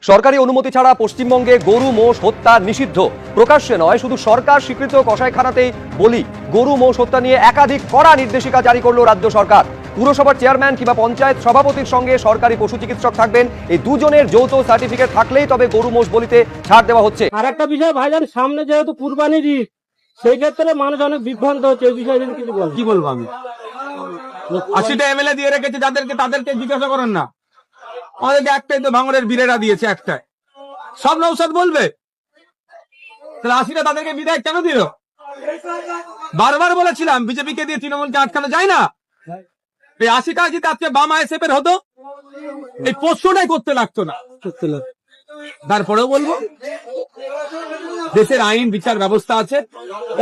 সরকারি অনুমতি ছাড়া পশ্চিমবঙ্গে গরু মোষ হত্যা নিষিদ্ধ। প্রকাশ্যে নয়, শুধু সরকার স্বীকৃত কসাইখানাতেই বলি গরু মোষ হত্যা নিয়ে একাধিক কড়া নির্দেশিকা জারি করল রাজ্য সরকার। পুরসভার চেয়ারম্যান কিংবা পঞ্চায়েত সভাপতির সঙ্গে সরকারি পশু চিকিৎসক থাকবেন। এই দুজনের যৌথ সার্টিফিকেট থাকলেই তবে গরু মোষ বলিতে ছাড় দেওয়া হচ্ছে। আর একটা বিষয় ভাইজান, সামনে যেহেতু কুরবানির ঈদ, সেই ক্ষেত্রে মানুষ অনেক বিভ্রান্ত হচ্ছে। এই বিষয়ে কি বলবো আমি? 80টা এমএলএ দিয়ে রেখেছে, তাদেরকে জিজ্ঞাসা করেন না। আমাদেরকে একটাই তো ভাঙড়ের বীরেরা দিয়েছে, একটাই। সব নৌসাদ বলবে তাহলে 80টা তাদেরকে বিধায়ক কেন দিল? বারবার বলেছিলাম বিজেপিকে দিয়ে তৃণমূলকে আটকানো যায় না। এই 80টা যদি আজকে বাম আইএসএফ এর হতো, এই প্রশ্নটাই করতে লাগতো না। তারপরেও বলবো, দেশের আইন বিচার ব্যবস্থা আছে,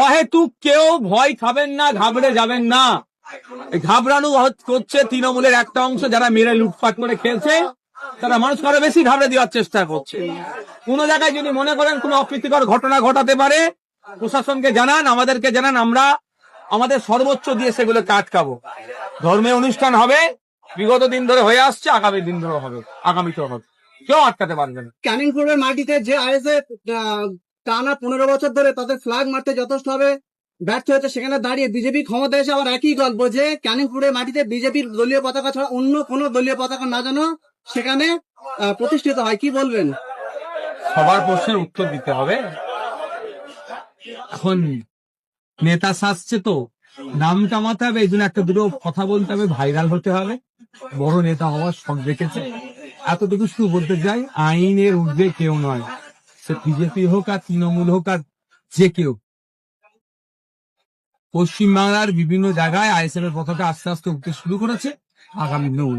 অহেতুক কেউ ভয় খাবেন না, ঘাবড়ে যাবেন না। ঘাবড়ানো করছে তৃণমূলের একটা অংশ, যারা মেরে লুটপাট করে খেলছে, তারা মানুষকে আরো বেশি ঘাবড়ে দেওয়ার চেষ্টা করছে। কোন জায়গায় যদি মনে করেন কোন অপ্রীতিকর ঘটনা ঘটাতে পারে, প্রশাসনকে জানান, আমাদেরকে জানান, আমরা আমাদের সর্বোচ্চ দিয়ে সেগুলোকে আটকাবো। ধর্মীয় অনুষ্ঠান হবে, বিগত দিন ধরে হয়ে আসছে, আগামী দিন ধরে হবে, আগামীতেও হবে, কেউ আটকাতে পারবে না। ক্যানিং পুরের মাটিতে যে আইএসএফ টানা 15 বছর ধরে তাদের ফ্ল্যাগ মারতে যথেষ্ট ভাবে ব্যর্থ হয়েছে, সেখানে দাঁড়িয়ে বিজেপি ক্ষমতা এসে আবার একই গল্প যে ক্যানিং পুরের মাটিতে বিজেপির দলীয় পতাকা ছাড়া অন্য কোনো দলীয় পতাকা না যেন সেখানে প্রতিষ্ঠিত হয়। কি বলবেন? সবার প্রশ্নের উত্তর দিতে হবে। এখন নেতা সাজছে তো নাম কামাতে হবে, এই জন্য একটা দুটো কথা বলতে হবে, ভাইরাল হতে হবে, বড় নেতা হওয়ার শখ রেখেছে। এতটুকু শুধু বলতে চাই, আইনের ঊর্ধ্বে কেউ নয়, সে বিজেপি হোক আর তৃণমূল হোক আর যে কেউ। পশ্চিমবাংলার বিভিন্ন জায়গায় আইএসএফ এর পতাকা আস্তে আস্তে উঠতে শুরু করেছে। আগামী দিনেও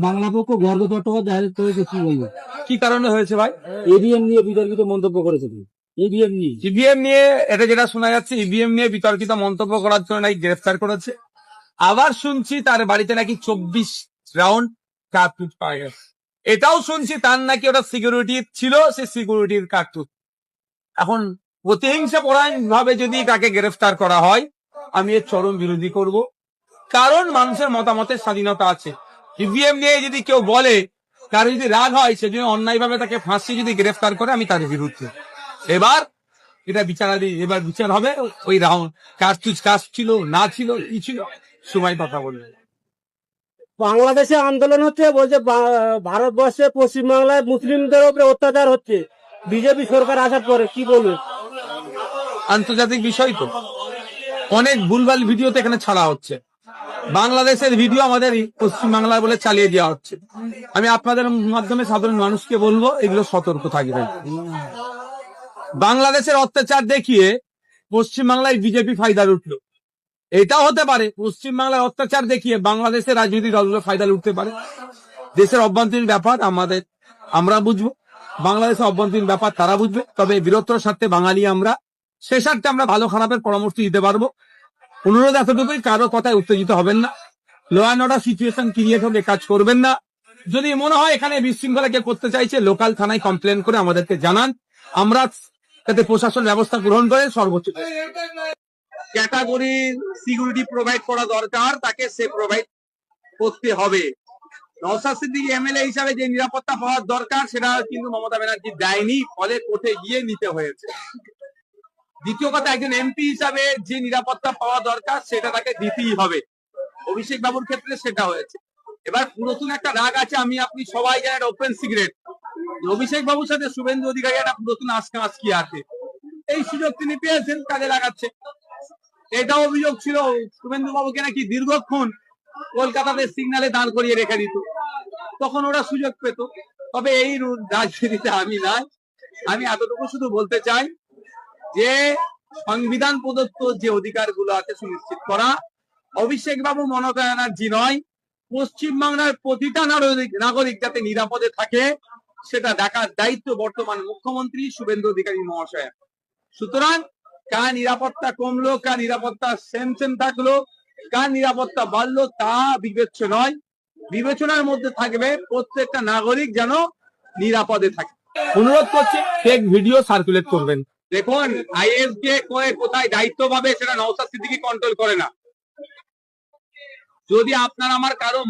বাংলা পক্ষ গর্ব চট্টোপাধ্যায় করেছে, কি বলবো? কি কারণে হয়েছে ভাই? ইভিএম নিয়ে বিতর্কিত মন্তব্য করেছে। ইভিএম নিয়ে এটা যেটা শোনা যাচ্ছে, ইভিএম নিয়ে বিতর্কিত মন্তব্য করার জন্য নাকি গ্রেফতার করেছে। আবার শুনছি তার বাড়িতে নাকি 24 রাউন্ড কার্তুজ পাওয়া গেছে। এটাও শুনছি তার নাকি ওটা সিকিউরিটি ছিল, সে সিকিউরিটির কার্তুজ। এখন প্রতিহিংসা পরায়ণ ভাবে যদি তাকে গ্রেফতার করা হয়, আমি এর চরম বিরোধী করব। কারণ মানুষের মতামতের স্বাধীনতা আছে। ইভিএম নিয়ে যদি কেউ বলে, তার যদি রাগ হয়, সেজন্য অন্যায় ভাবে তাকে ফাঁসি যদি গ্রেফতার করে, আমি তার বিরুদ্ধে। এবার এটা এবার বিচার হবে। ওই রাউন্ড কার্তুজ কাজ ছিল না ছিল, কি ছিল, সময় কথা বলবে। বাংলাদেশে আন্দোলন হচ্ছে, বলছে ভারতবর্ষে পশ্চিমবাংলায় মুসলিমদের উপরে অত্যাচার হচ্ছে বিজেপি সরকার আসার পরে। কি বলবে? আন্তর্জাতিক বিষয় তো, অনেক ভুলভাল ভিডিও তো এখানে ছাড়া হচ্ছে। বাংলাদেশের ভিডিও আমাদের পশ্চিমবাংলায় বলে চালিয়ে দেওয়া হচ্ছে। আমি আপনাদের মাধ্যমে সাধারণ মানুষকে বলবো, এগুলো সতর্ক থাকবেন। বাংলাদেশের অত্যাচার দেখিয়ে পশ্চিমবাংলায় বিজেপি ফায়দা লুটলো, এটাও হতে পারে। পশ্চিমবাংলার অত্যাচার দেখিয়ে বাংলাদেশের রাজনৈতিক দলগুলো ফায়দা লুটতে পারে। দেশের অভ্যন্তরীণ ব্যাপার আমরা বুঝবো, বাংলাদেশের অভ্যন্তরীণ ব্যাপার তারা বুঝবে। তবে বৃহত্তর স্বার্থে বাঙালি আমরা, সে স্বার্থে আমরা ভালো খারাপের পরামর্শ দিতে পারবো। অনুরোধ এতটুকুই, কারো কথায় উত্তেজিত হবেন না, law and order situation create হবে, কাজ করবেন না। যদি মনে হয় এখানে বিশৃঙ্খলা কে করতে চাইছে, লোকাল থানায় কমপ্লেন করে আমাদেরকে জানান, আমরা যাতে প্রশাসন ব্যবস্থা গ্রহণ করে সর্বোচ্চ ক্যাটাগরি সিকিউরিটি প্রোভাইড করা দরকার, তাকে সে প্রোভাইড করতে হবে। নওশাদ সিদ্দিকী এমএলএ হিসাবে যে নিরাপত্তা পাওয়ার দরকার, সেটা কিন্তু মমতা ব্যানার্জি দেয়নি, ফলে কোর্টে গিয়ে নিতে হয়েছে। দ্বিতীয় কথা, একজন এমপি হিসাবে যে নিরাপত্তা পাওয়া দরকার, সেটা তাকে দিতেই হবে। অভিষেক বাবুর ক্ষেত্রে সেটা হয়েছে। এবার নতুন একটা রাগ আছে, আমি আপনি সবাই জানেন, ওপেন সিগারেট। অভিষেক বাবুর সাথে শুভেন্দু অধিকারী একটা নতুন আজকি আছে, এই সুযোগ তিনি পেয়েছেন, কাজে লাগাচ্ছে। এটাও অভিযোগ ছিল, শুভেন্দু বাবুকে নাকি দীর্ঘক্ষণ কলকাতাতে সিগন্যালে দাঁড় করিয়ে রেখে দিত, তখন ওরা সুযোগ পেত। তবে এই রাজনীতিতে আমি নাই। আমি এতটুকু শুধু বলতে চাই যে সংবিধান প্রদত্ত যে অধিকারগুলো আছে সুনিশ্চিত করা, অভিষেক বাবু মমতা ব্যানার্জি নয়, পশ্চিমবাংলার প্রতিটা নাগরিক যাতে নিরাপদে থাকে, সেটা দেখার দায়িত্ব বর্তমান মুখ্যমন্ত্রী শুভেন্দু অধিকারী মহাশয়। সুতরাং কার নিরাপত্তা কমলো, কার নিরাপত্তা সেম থাকলো, কার নিরাপত্তা বাড়লো, তা বিবেচ্য নয়। বিবেচনার মধ্যে থাকবে প্রত্যেকটা নাগরিক যেন নিরাপদে থাকে। অনুরোধ করছি, ফেক ভিডিও সার্কুলেট করবেন। দেখুন, আইএস কে কোথায় দায়িত্ব পাবে, সেটা নওশাদ সিদ্দিকী কন্ট্রোল করে না। যদি আপনার আমার কারো